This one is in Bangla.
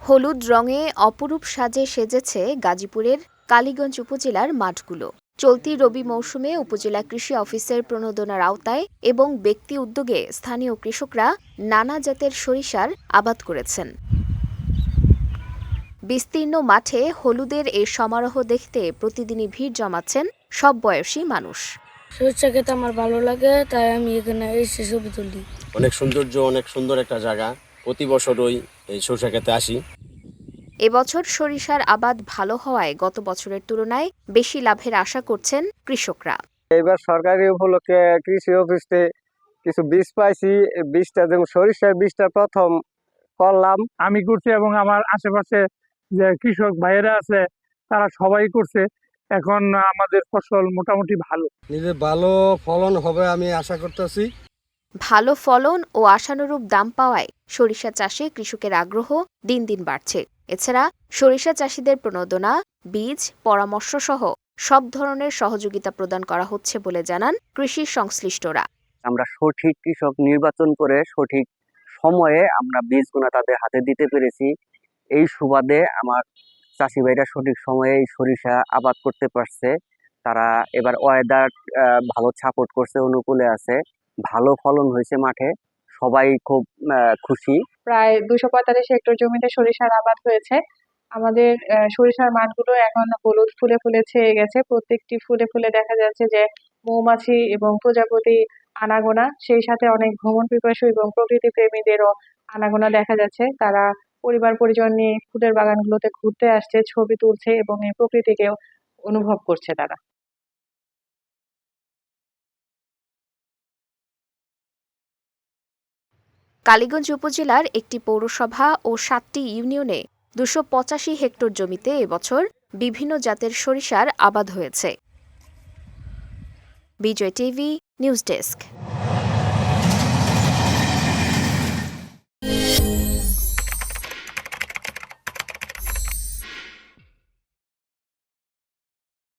হলুদ রঙে অপরূপ সাজে সেজেছে গাজীপুরের কালীগঞ্জ উপজেলার মাঠগুলো। চলতি রবি মৌসুমে উপজেলা কৃষি অফিসের প্রণোদনার আওতায় এবং ব্যক্তি উদ্যোগে স্থানীয় কৃষকরা নানা জাতের সরিষার আবাদ করেছেন। বিস্তীর্ণ মাঠে হলুদের এই সমারোহ দেখতে প্রতিদিনই ভিড় জমাচ্ছেন সব বয়সী মানুষ। সরিষা খেতে আমার ভালো লাগে, তাই আমি এখানে এসে ছবি তুলি। অনেক সৌন্দর্য, অনেক সুন্দর একটা জায়গা। প্রতি বছরই এই সরিষা খেতে আসি। এবছর সরিষার আবাদ ভালো হওয়ায় গত বছরের তুলনায় বেশি লাভের আশা করছেন কৃষকরা। এবার সরকারি উপলক্ষে কৃষি অফিসে কিছু বীজ পাইছি। বীজটা যেমন সরিষার বীজটা প্রথম করলাম আমি করছি এবং আমার আশেপাশে যে কৃষক ভাইয়েরা আছে তারা সবাই করছে। এখন আমাদের ফসল মোটামুটি ভালো। নিজে ভালো ফলন হবে আমি আশা করতেছি। ভালো ফলন ও আশানুরূপ দাম পাওয়ায় সরিষা চাষে কৃষকের আগ্রহ দিন দিন বাড়ছে। এছাড়া সরিষা চাষিদের প্রণোদনা, বীজ, পরামর্শ সহ সব ধরনের সহযোগিতা প্রদান করা হচ্ছে বলে জানান কৃষি সংশ্লিষ্টরা। আমরা সঠিক কৃষক নির্বাচন করে সঠিক সময়ে আমরা বীজগুলো তাদের হাতে দিতে পেরেছি। এই সুবাদে আমার চাষি ভাইরা সঠিক সময়ে এই সরিষা আবাদ করতে পারছে। তারা এবার ওয়েদার ভালো সাপোর্ট করছে, অনুকূলে আছে, ভালো ফলন হয়েছে মাঠে, সবাই খুব খুশি। প্রায় 245 হেক্টর জমিতে সরিষার আবাদ হয়েছে। আমাদের সরিষার মাঠগুলো এখন হলুদ ফুলে ফুলে ছেয়ে গেছে। প্রত্যেকটি ফুলে ফুলে দেখা যাচ্ছে যে মৌমাছি এবং প্রজাপতি আনাগোনা, সেই সাথে অনেক ভ্রমণ পিপাসু এবং প্রকৃতি প্রেমীদেরও আনাগোনা দেখা যাচ্ছে। তারা পরিবার পরিজন নিয়ে ফুলের বাগানগুলোতে ঘুরতে আসছে, ছবি তুলছে এবং এই প্রকৃতিকেও অনুভব করছে তারা। কালীগঞ্জ উপজেলার একটি পৌরসভা ও 7টি ইউনিয়নে 285 হেক্টর জমিতে এবছর বিভিন্ন জাতের সরিষার আবাদ হয়েছে। বিজয় টিভি নিউজ ডেস্ক।